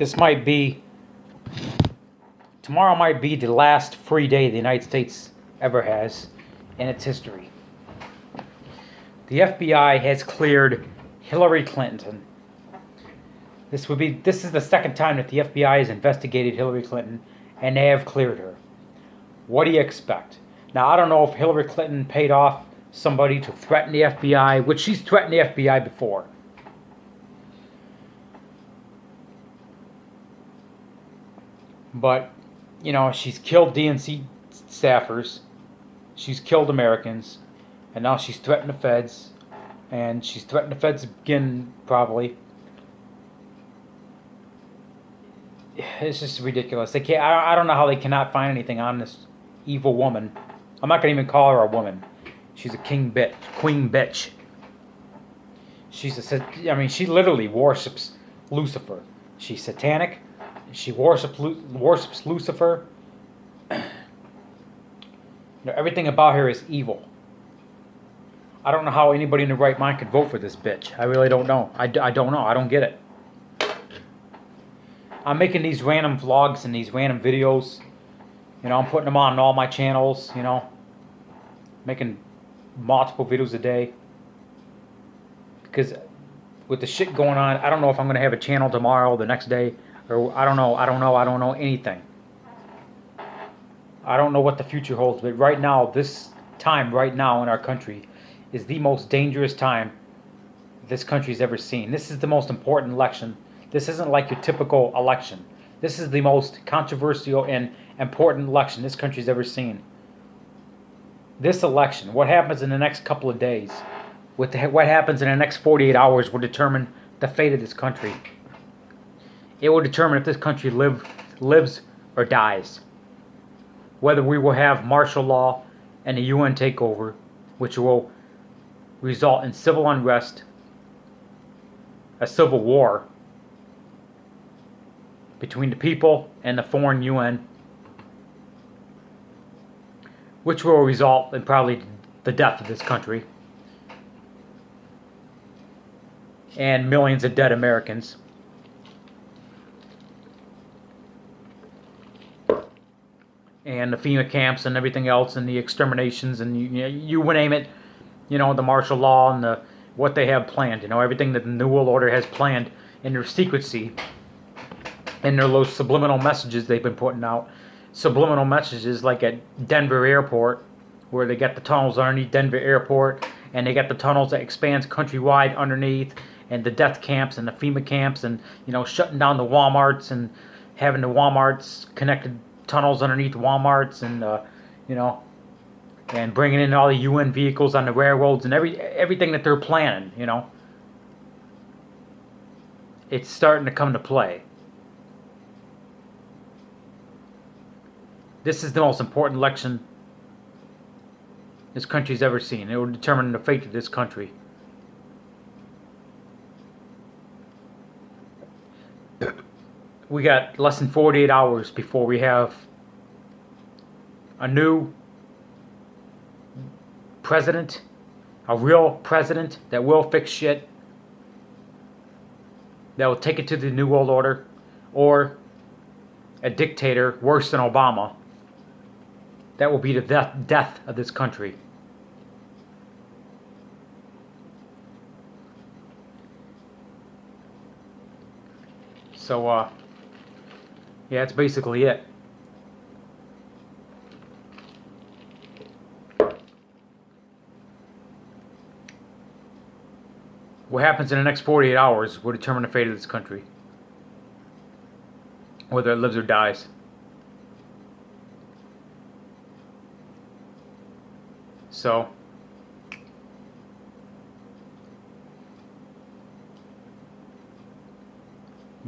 This might be, tomorrow might be the last free day the United States ever has in its history. The FBI has cleared Hillary Clinton. This is the second time that the FBI has investigated Hillary Clinton, and they have cleared her. What do you expect? Now, I don't know if Hillary Clinton paid off somebody to threaten the FBI, which she's threatened the FBI before. But, she's killed DNC staffers, she's killed Americans, and now she's threatened the feds, and she's threatened the feds again, probably. It's just ridiculous. They can't. I don't know how they cannot find anything on this evil woman. I'm not gonna even call her a woman. She's a queen bitch. She literally worships Lucifer. She's satanic. She worships Lucifer. Everything about her is evil. I don't know how anybody in their right mind could vote for this bitch. I really don't know. I don't know. I don't get it. I'm making these random vlogs and these random videos. I'm putting them on all my channels, making multiple videos a day. Because with the shit going on, I don't know if I'm going to have a channel tomorrow, the next day, or I don't know anything. I don't know what the future holds, but right now, this time right now in our country is the most dangerous time this country's ever seen. This is the most important election. This isn't like your typical election. This is the most controversial and important election this country's ever seen. This election, what happens in the next couple of days, what happens in the next 48 hours will determine the fate of this country. It will determine if this country lives or dies. Whether we will have martial law and a UN takeover, which will result in civil unrest, a civil war between the people and the foreign UN, which will result in probably the death of this country and millions of dead Americans. And the FEMA camps and everything else and the exterminations and you name it, the martial law and what they have planned, everything that the New World Order has planned in their secrecy. And there are those subliminal messages they've been putting out. Subliminal messages like at Denver Airport, where they got the tunnels underneath Denver Airport, and they got the tunnels that expands countrywide underneath, and the death camps and the FEMA camps, and shutting down the Walmarts and having the Walmarts connected tunnels underneath Walmarts, and and bringing in all the UN vehicles on the railroads and everything that they're planning. It's starting to come to play. This is the most important election this country's ever seen. It will determine the fate of this country. We got less than 48 hours before we have a new president, a real president that will fix shit, that will take it to the New World Order, or a dictator worse than Obama that will be the death of this country. So, yeah, that's basically it. What happens in the next 48 hours will determine the fate of this country, whether it lives or dies. So,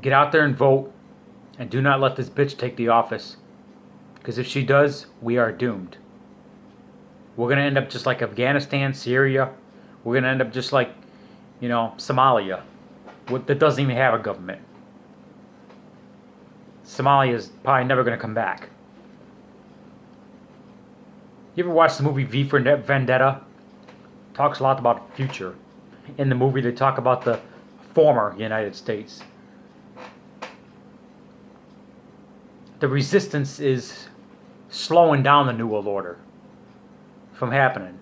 get out there and vote, and do not let this bitch take the office, because if she does, we are doomed. We're going to end up just like Afghanistan, Syria. We're going to end up just like, Somalia, that doesn't even have a government. Somalia is probably never going to come back. You ever watch the movie V for Vendetta? Talks a lot about the future. In the movie, they talk about the former United States. the resistance is slowing down the New World Order from happening.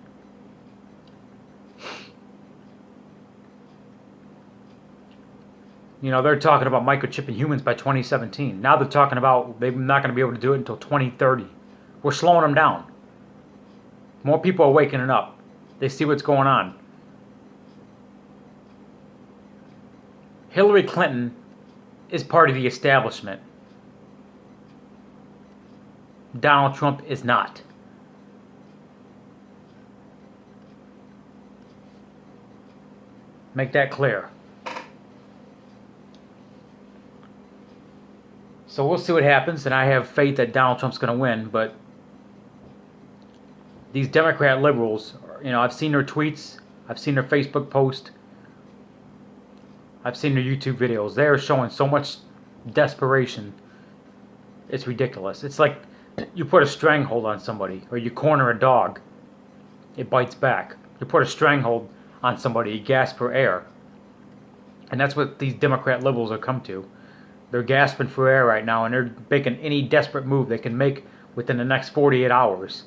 You know, they're talking about microchipping humans by 2017. Now they're talking about they're not going to be able to do it until 2030. We're slowing them down. More people are waking up. They see what's going on. Hillary Clinton is part of the establishment. Donald Trump is not. Make that clear. So we'll see what happens, and I have faith that Donald Trump's going to win, but these Democrat liberals, you know, I've seen their tweets, I've seen their Facebook post, I've seen their YouTube videos. They are showing so much desperation. It's ridiculous. It's like you put a stranglehold on somebody, or you corner a dog, it bites back. You put a stranglehold on somebody, you gasp for air. And that's what these Democrat liberals have come to. They're gasping for air right now, and they're making any desperate move they can make within the next 48 hours.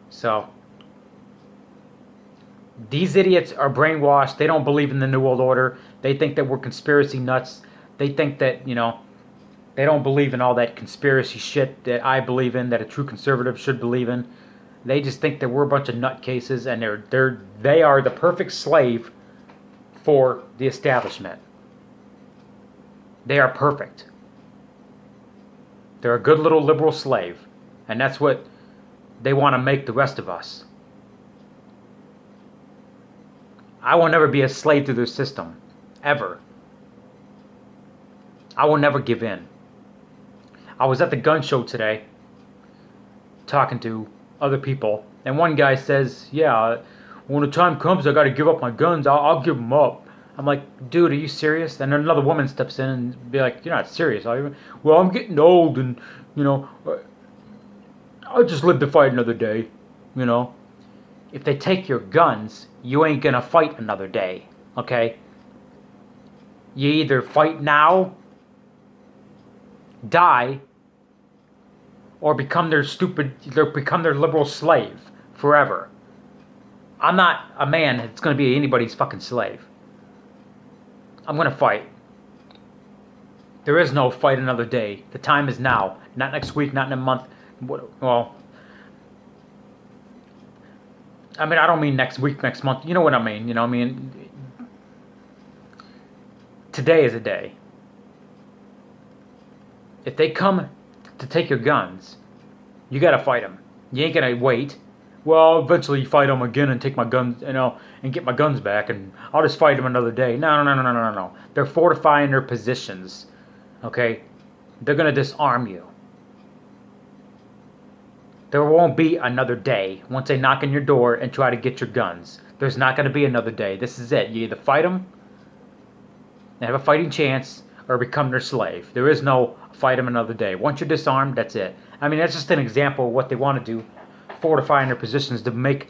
So, these idiots are brainwashed. They don't believe in the New World Order. They think that we're conspiracy nuts. They think that, you know, they don't believe in all that conspiracy shit that I believe in, that a true conservative should believe in. They just think that we're a bunch of nutcases, and they are the perfect slave for the establishment. They are perfect. They're a good little liberal slave, and that's what they want to make the rest of us. I will never be a slave to their system, ever. I will never give in. I was at the gun show today, talking to other people, and one guy says, yeah, when the time comes I got to give up my guns, I'll give them up. I'm like, dude, are you serious? And then another woman steps in and be like, you're not serious, are you? Well, I'm getting old, and, you know, I'll just live to fight another day, you know. If they take your guns, you ain't gonna fight another day, okay? You either fight now, die, or become their liberal slave forever. I'm not a man that's gonna be anybody's fucking slave. I'm gonna fight. There is no fight another day. The time is now. Not next week, not in a month. Well, I mean, I don't mean next week, next month. You know what I mean. You know, I mean, today is a day. If they come to take your guns, you gotta fight them. You ain't gonna wait. Well, eventually fight them again and take my guns, you know, and get my guns back, and I'll just fight them another day. No. They're fortifying their positions, okay? They're gonna disarm you. There won't be another day once they knock on your door and try to get your guns. There's not gonna be another day. This is it. You either fight them and have a fighting chance, or become their slave. There is no fight them another day. Once you're disarmed, that's it. I mean, that's just an example of what they want to do, fortifying their positions to make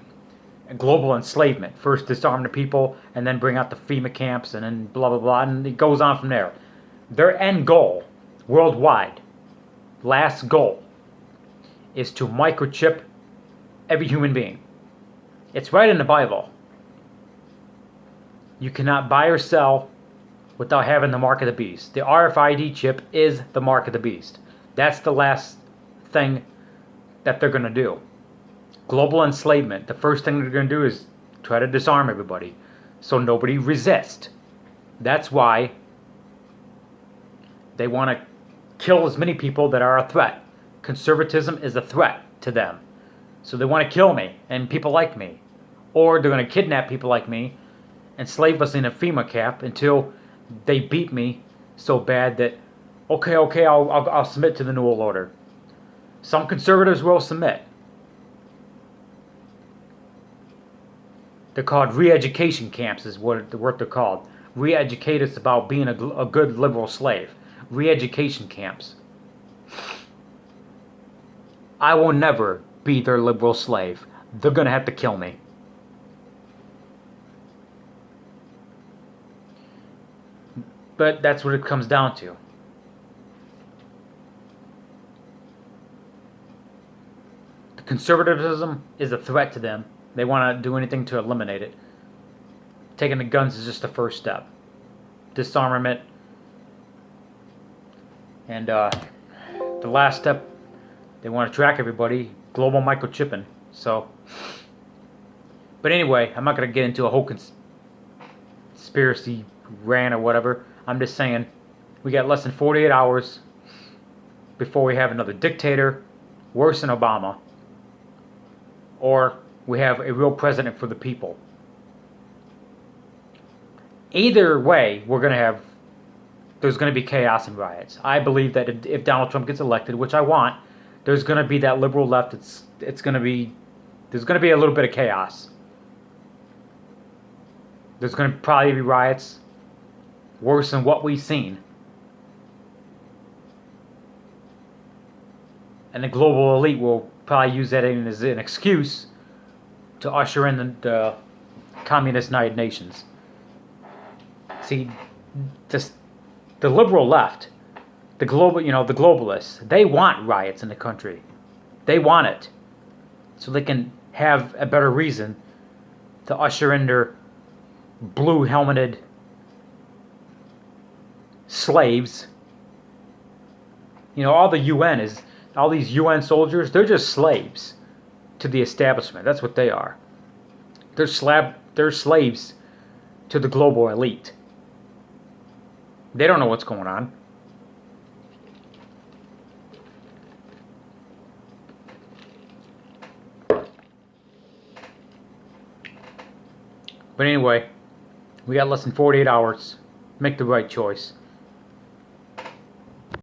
global enslavement. First disarm the people, and then bring out the FEMA camps, and then blah, blah, blah, and it goes on from there. Their end goal, worldwide, last goal, is to microchip every human being. It's right in the Bible. You cannot buy or sell without having the mark of the beast. The RFID chip is the mark of the beast. That's the last thing that they're going to do. Global enslavement. The first thing they're going to do is try to disarm everybody, so nobody resists. That's why they want to kill as many people that are a threat. Conservatism is a threat to them. So they want to kill me and people like me. Or they're going to kidnap people like me, enslave us in a FEMA camp until they beat me so bad that, okay, I'll submit to the New World Order. Some conservatives will submit. They're called re-education camps is what they're called. Re-educate us about being a good liberal slave. Re-education camps. I will never be their liberal slave. They're going to have to kill me. But that's what it comes down to. Conservatism is a threat to them. They want to do anything to eliminate it. Taking the guns is just the first step. Disarmament. And the last step, they want to track everybody. Global microchipping. So, but anyway, I'm not going to get into a whole conspiracy rant or whatever. I'm just saying, we got less than 48 hours before we have another dictator, worse than Obama, or we have a real president for the people. Either way, there's going to be chaos and riots. I believe that if Donald Trump gets elected, which I want, there's going to be that liberal left. There's going to be a little bit of chaos. There's going to probably be riots worse than what we've seen. And the global elite will probably use that as an excuse to usher in the communist United Nations. See, the liberal left, the globalists, they want riots in the country. They want it, so they can have a better reason to usher in their blue helmeted slaves. All these UN soldiers, they're just slaves to the establishment. That's what they are. They're slaves to the global elite. They don't know what's going on. But anyway, we got less than 48 hours. Make the right choice.